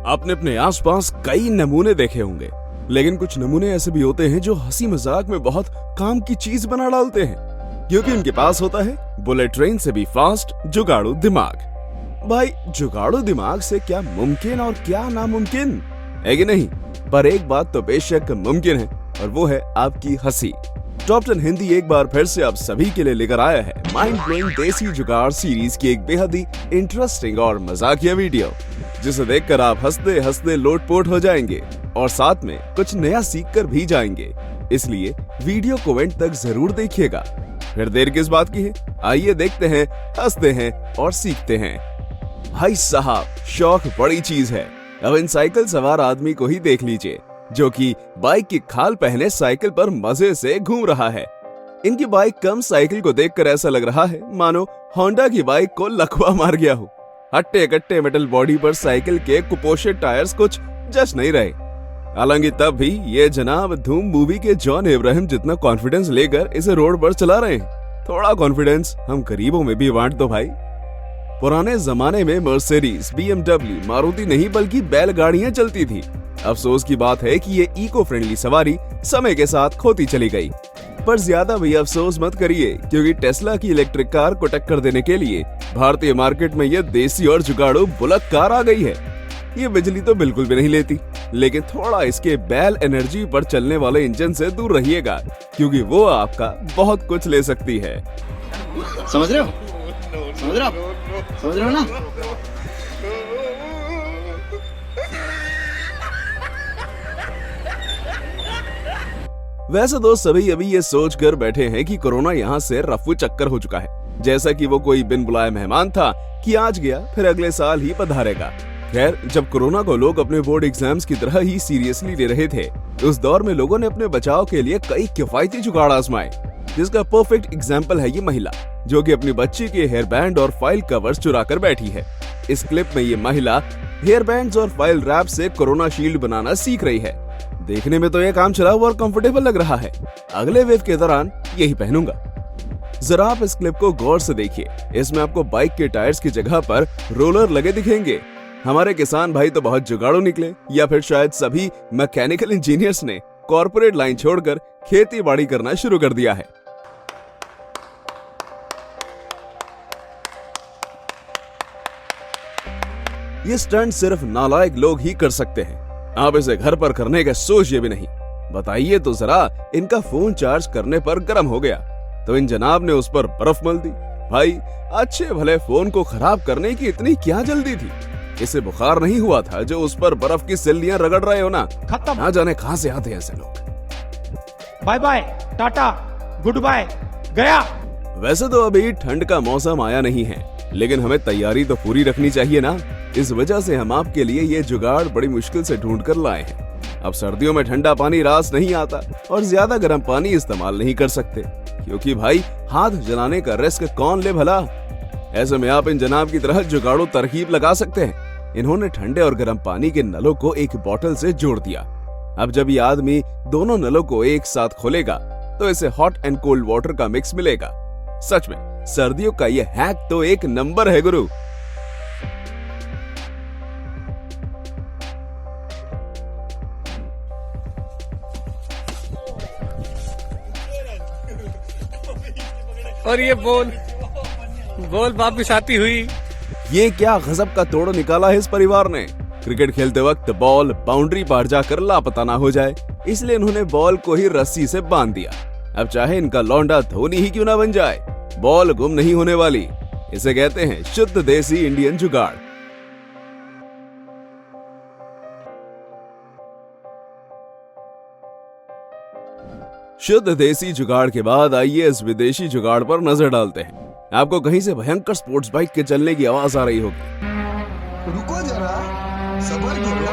आपने अपने आसपास कई नमूने देखे होंगे, लेकिन कुछ नमूने ऐसे भी होते हैं जो हंसी मजाक में बहुत काम की चीज बना डालते हैं, क्योंकि उनके पास होता है बुलेट ट्रेन से भी फास्ट जुगाड़ू दिमाग। भाई, जुगाड़ू दिमाग से क्या मुमकिन और क्या नामुमकिन है कि नहीं? पर एक बात तो बेशक मुमकिन है, और वो है आपकी हंसी। टॉप 10 हिंदी एक बार फिर से आप सभी के लिए लेकर आया है माइंड ब्लोइंग देसी जुगाड़ सीरीज की एक बेहद ही इंटरेस्टिंग और मजाकिया वीडियो, जिसे देखकर आप हंसते हंसते लोटपोट हो जाएंगे और साथ में कुछ नया सीख कर भी जाएंगे। इसलिए वीडियो को एंड तक जरूर देखिएगा। फिर देर किस बात की है, आइए देखते हैं, हंसते हैं और सीखते हैं। भाई साहब, शौक बड़ी चीज है। अब इन साइकिल सवार आदमी को ही देख लीजिए, जो कि बाइक की खाल पहने साइकिल पर मजे से घूम रहा है। इनकी बाइक कम साइकिल को देखकर ऐसा लग रहा है मानो होंडा की बाइक को लकवा मार गया हो। हट्टे कट्टे मेटल बॉडी पर साइकिल के कुपोषित टायर्स कुछ जच नहीं रहे। हालांकि तब भी ये जनाब धूम मूवी के जॉन इब्राहिम जितना कॉन्फिडेंस लेकर इसे रोड पर चला रहे हैं। थोड़ा कॉन्फिडेंस हम गरीबों में भी बांट दो भाई। पुराने जमाने में मर्सिडीज, BMW, मारुति नहीं बल्कि बैलगाड़ियां चलती थी। अफसोस की बात है कि ये इको फ्रेंडली सवारी समय के साथ खोती चली गई। पर ज्यादा भी अफसोस मत करिए, क्योंकि टेस्ला की इलेक्ट्रिक कार को टक्कर देने के लिए भारतीय मार्केट में ये देसी और जुगाड़ू बुलेट कार आ गई है। ये बिजली तो बिल्कुल भी नहीं लेती, लेकिन थोड़ा इसके बैल एनर्जी पर चलने वाले इंजन से दूर रहिएगा, क्योंकि वो आपका बहुत कुछ ले सकती है। समझ रहे हो? समझ रहे हो ना? वैसे तो सभी अभी ये सोच कर बैठे हैं कि कोरोना यहाँ से रफू चक्कर हो चुका है, जैसा कि वो कोई बिन बुलाए मेहमान था कि आज गया फिर अगले साल ही पधारेगा। खैर, जब कोरोना को लोग अपने बोर्ड एग्जाम्स की तरह ही सीरियसली ले रहे थे, उस दौर में लोगों ने अपने बचाव के लिए कई किफायती जुगाड़ आजमाए, जिसका परफेक्ट एग्जाम्पल है ये महिला, जो कि अपनी बच्ची के हेयर बैंड और फाइल कवर्स चुरा कर बैठी है। इस क्लिप में ये महिला हेयर बैंड्स और फाइल रैप से कोरोना शील्ड बनाना सीख रही है। देखने में तो ये काम चला हुआ और कंफर्टेबल लग रहा है। अगले वेव के दौरान यही पहनूंगा। जरा आप इस क्लिप को गौर से देखिए। इसमें आपको बाइक के टायर्स की जगह पर रोलर लगे दिखेंगे। हमारे किसान भाई तो बहुत जुगाड़ू निकले, या फिर शायद सभी मैकेनिकल इंजीनियर्स ने कॉर्पोरेट लाइन छोड़कर खेती बाड़ी करना शुरू कर दिया है। ये स्टंट सिर्फ नालायक लोग ही कर सकते हैं। आप इसे घर पर करने का सोचिए भी नहीं। बताइए तो जरा, इनका फोन चार्ज करने पर गर्म हो गया तो इन जनाब ने उस पर बर्फ मल दी। भाई, अच्छे भले फोन को खराब करने की इतनी क्या जल्दी थी? इसे बुखार नहीं हुआ था जो उस पर बर्फ की सिल्लियां रगड़ रहे हो ना? खत्म। ना जाने कहां से आते हैं ऐसे लोग। बाय बाय, टाटा, गुड बाय, गया। वैसे तो अभी ठंड का मौसम आया नहीं है, लेकिन हमें तैयारी तो पूरी रखनी चाहिए ना। इस वजह से हम आपके लिए ये जुगाड़ बड़ी मुश्किल से ढूंढ कर लाए हैं। अब सर्दियों में ठंडा पानी रास नहीं आता और ज्यादा गर्म पानी इस्तेमाल नहीं कर सकते, क्योंकि भाई हाथ जलाने का रिस्क कौन ले भला। ऐसे में आप इन जनाब की तरह जुगाड़ू तरकीब लगा सकते हैं। इन्होंने ठंडे और गर्म पानी के नलों को एक बोतल से जोड़ दिया। अब जब ये आदमी दोनों नलों को एक साथ खोलेगा तो इसे हॉट एंड कोल्ड वाटर का मिक्स मिलेगा। सच में सर्दियों का ये हैक तो एक नंबर है गुरु। और ये बॉल वापिस आती हुई। ये क्या गजब का तोड़ निकाला है इस परिवार ने। क्रिकेट खेलते वक्त बॉल बाउंड्री पार जाकर लापता ना हो जाए, इसलिए इन्होंने बॉल को ही रस्सी से बांध दिया। अब चाहे इनका लौंडा धोनी ही क्यों ना बन जाए, बॉल गुम नहीं होने वाली। इसे कहते हैं शुद्ध देसी इंडियन जुगाड़। शुद्ध देसी जुगाड़ के बाद आइए इस विदेशी जुगाड़ पर नजर डालते हैं। आपको कहीं से भयंकर स्पोर्ट्स बाइक के चलने की आवाज आ रही होगी। रुको जरा, सब्र करो।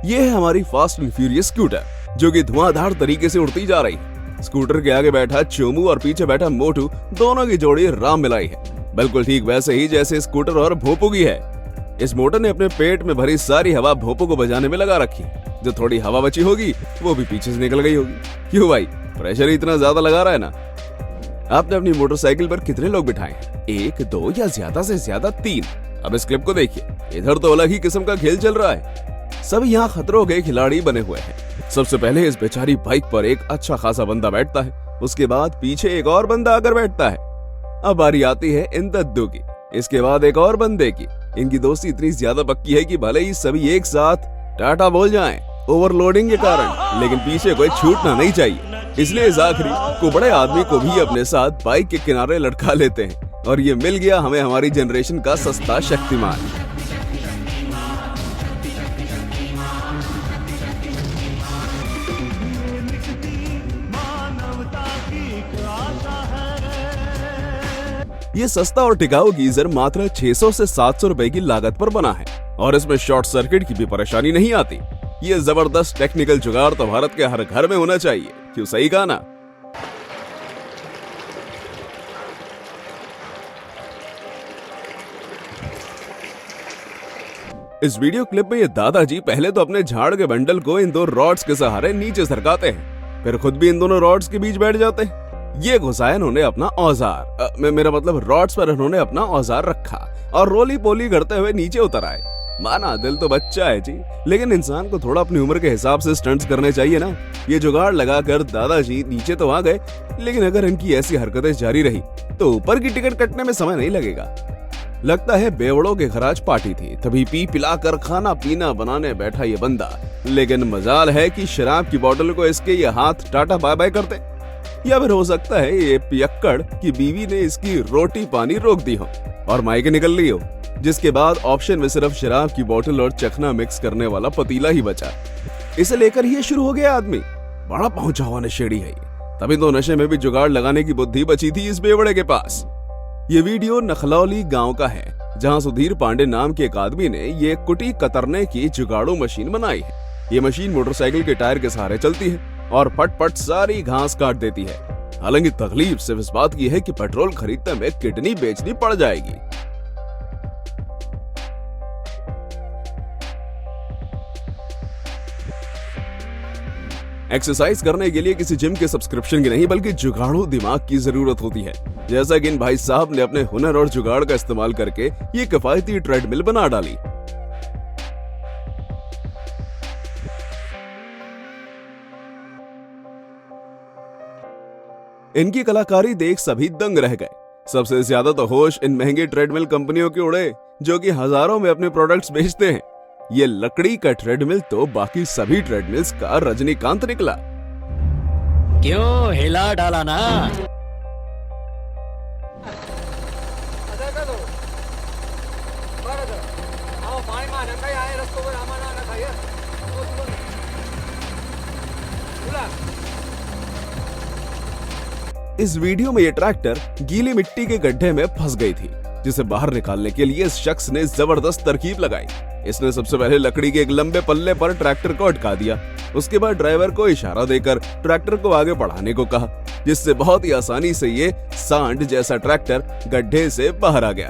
ये है हमारी फास्ट एंड फ्यूरियस स्कूटर, जो कि धुआंधार तरीके से उड़ती जा रही है। स्कूटर के आगे बैठा चोमू और पीछे बैठा मोटू, दोनों की जोड़ी राम मिलाई है। बिल्कुल ठीक वैसे ही जैसे स्कूटर और भोपू की है। इस मोटर ने अपने पेट में भरी सारी हवा भोपू को बजाने में लगा रखी। जो थोड़ी हवा बची होगी वो भी पीछे से निकल गई होगी। क्यों भाई, प्रेशर इतना ज्यादा लगा रहा है ना। आपने अपनी मोटरसाइकिल पर कितने लोग बिठाए हैं? 1, 2 या ज्यादा से ज्यादा 3। अब इस क्लिप को देखिए, इधर तो अलग ही किस्म का खेल चल रहा है। सभी यहाँ खतरों के खिलाड़ी बने हुए हैं। सबसे पहले इस बेचारी बाइक पर एक अच्छा खासा बंदा बैठता है, उसके बाद पीछे एक और बंदा आकर बैठता है। अब बारी आती है इन दद्दू की, इसके बाद एक और बंदे की। इनकी दोस्ती इतनी ज्यादा पक्की है कि भले ही सभी एक साथ टाटा बोल जाएं ओवरलोडिंग के कारण, लेकिन पीछे कोई छूटना नहीं चाहिए। इसलिए इस आखिरी कुबड़े आदमी को भी अपने साथ बाइक के किनारे लटका लेते हैं और ये मिल गया हमें हमारी जनरेशन का सस्ता शक्तिमान। ये सस्ता और टिकाऊ गीजर मात्र 600 से 700 रुपए की लागत पर बना है और इसमें शॉर्ट सर्किट की भी परेशानी नहीं आती। ये जबरदस्त टेक्निकल जुगाड़ तो भारत के हर घर में होना चाहिए, क्यों सही कहा ना? इस वीडियो क्लिप में ये दादाजी पहले तो अपने झाड़ के बंडल को इन 2 रॉड्स के सहारे नीचे सरकाते हैं, फिर खुद भी इन दोनों रॉड्स के बीच बैठ जाते हैं। ये घुसाया इन्होंने अपना औजार, मेरा मतलब रॉड्स पर इन्होंने अपना औजार रखा और रोली पोली करते हुए नीचे उतर आए। माना दिल तो बच्चा है जी, लेकिन इंसान को थोड़ा अपनी उम्र के हिसाब से स्टंट्स करने चाहिए ना। ये जुगाड़ लगाकर दादाजी नीचे तो आ गए, लेकिन अगर इनकी ऐसी हरकतें जारी रही तो ऊपर की टिकट कटने में समय नहीं लगेगा। लगता है बेवड़ों के खराज पार्टी थी, तभी पी पिलाकर खाना पीना बनाने बैठा ये बंदा। लेकिन मजाल है कि शराब की बोतल को इसके ये हाथ टाटा बाय बाय करते, या फिर हो सकता है ये पियक्कड़ की बीवी ने इसकी रोटी पानी रोक दी हो और मायके निकल ली हो, जिसके बाद ऑप्शन में सिर्फ शराब की बोतल और चखना मिक्स करने वाला पतीला ही बचा। इसे लेकर ये शुरू हो गया आदमी। बड़ा पहुंचा हुआ नशेड़ी है ये, तभी तो नशे में भी जुगाड़ लगाने की बुद्धि बची थी इस बेवड़े के पास। ये वीडियो नखलौली गांव का है, जहां सुधीर पांडे नाम के एक आदमी ने ये कुटी कतरने की जुगाड़ू मशीन बनाई है। ये मशीन मोटरसाइकिल के टायर के सहारे चलती है और फटफट सारी घास काट देती है। हालांकि तकलीफ सिर्फ इस बात की है कि पेट्रोल खरीदने में किडनी बेचनी पड़ जाएगी। एक्सरसाइज करने के लिए किसी जिम के सब्सक्रिप्शन की नहीं, बल्कि जुगाड़ू दिमाग की जरूरत होती है। जैसा कि इन भाई साहब ने अपने हुनर और जुगाड़ का इस्तेमाल करके ये किफायती ट्रेडमिल बना डाली। इनकी कलाकारी देख सभी दंग रह गए। सबसे ज्यादा तो होश इन महंगे ट्रेडमिल कंपनियों के उड़े, जो कि हजारों में अपने प्रोडक्ट्स बेचते हैं। ये लकड़ी का ट्रेडमिल तो बाकी सभी ट्रेडमिल्स का रजनीकांत निकला। क्यों हिला डाला ना? इस वीडियो में ये ट्रैक्टर गीली मिट्टी के गड्ढे में फंस गई थी, जिसे बाहर निकालने के लिए इस शख्स ने जबरदस्त तरकीब लगाई। इसने सबसे पहले लकड़ी के एक लंबे पल्ले पर ट्रैक्टर को अटका दिया। उसके बाद ड्राइवर को इशारा देकर ट्रैक्टर को आगे बढ़ाने को कहा, जिससे बहुत ही आसानी से ये सांड जैसा ट्रैक्टर गड्ढे से बाहर आ गया।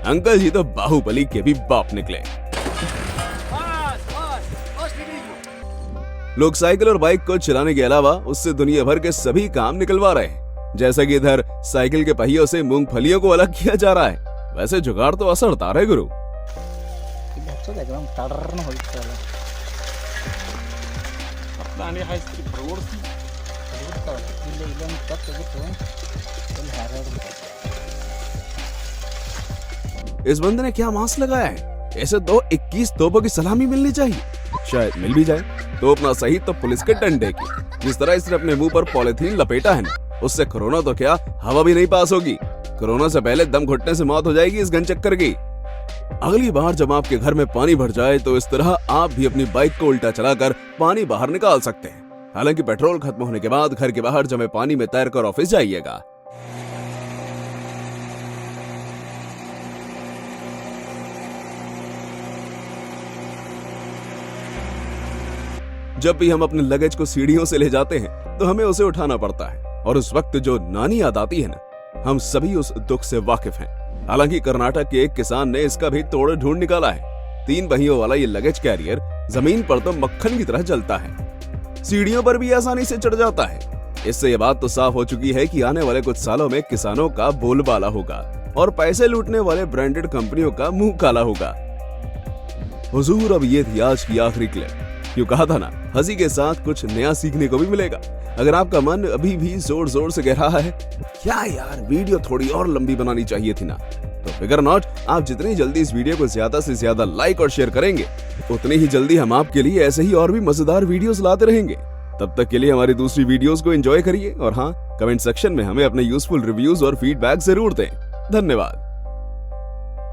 अंकल जी तो बाहुबली के भी बाप निकले। लोग साइकिल और बाइक को चलाने के अलावा उससे दुनिया भर के सभी काम निकलवा रहे हैं। जैसा कि इधर साइकिल के पहियों से मूंगफलियों को अलग किया जा रहा है, वैसे जुगाड़ तो असरदार है गुरु। इस बंदे ने क्या मांस लगाया है? ऐसे तो 21 तोपों की सलामी मिलनी चाहिए, शायद मिल भी जाए। तोप ना सही तो पुलिस के डंडे की। जिस तरह इसने अपने मुंह पर पॉलिथीन लपेटा है ना, उससे कोरोना तो क्या हवा भी नहीं पास होगी। कोरोना से पहले दम घुटने से मौत हो जाएगी इस गनचक्कर की। अगली बार जब आपके घर में पानी भर जाए तो इस तरह आप भी अपनी बाइक को उल्टा चलाकर पानी बाहर निकाल सकते हैं। हालांकि पेट्रोल खत्म होने के बाद घर के बाहर जमे पानी में तैरकर ऑफिस जाइएगा। जब भी हम अपने लगेज को सीढ़ियों से ले जाते हैं तो हमें उसे उठाना पड़ता है, और उस वक्त जो नानी याद आती है ना, हम सभी उस दुख से वाकिफ हैं। हालांकि कर्नाटक के एक किसान ने इसका भी तोड़ ढूंढ निकाला है। 3 पहियों वाला ये लगेज कैरियर जमीन पर तो मक्खन की तरह चलता है, सीढ़ियों पर भी आसानी से चढ़ जाता है। इससे ये बात तो साफ हो चुकी है कि आने वाले कुछ सालों में किसानों का बोलबाला होगा और पैसे लूटने वाले ब्रांडेड कंपनियों का मुंह काला होगा। हुजूर, अब ये थी आज की आखिरी क्लिप। क्यों कहा था ना, हंसी के साथ कुछ नया सीखने को भी मिलेगा। अगर आपका मन अभी भी जोर जोर से कह रहा है क्या यार वीडियो थोड़ी और लंबी बनानी चाहिए थी ना, तो फिकर नॉट, आप जितनी जल्दी इस वीडियो को ज्यादा से ज्यादा लाइक और शेयर करेंगे उतनी ही जल्दी हम आपके लिए ऐसे ही और भी मजेदार वीडियोस लाते रहेंगे। तब तक के लिए हमारी दूसरी वीडियोस को एंजॉय करिए और हाँ, कमेंट सेक्शन में हमें अपने यूजफुल रिव्यूज और फीडबैक जरूर दें। धन्यवाद।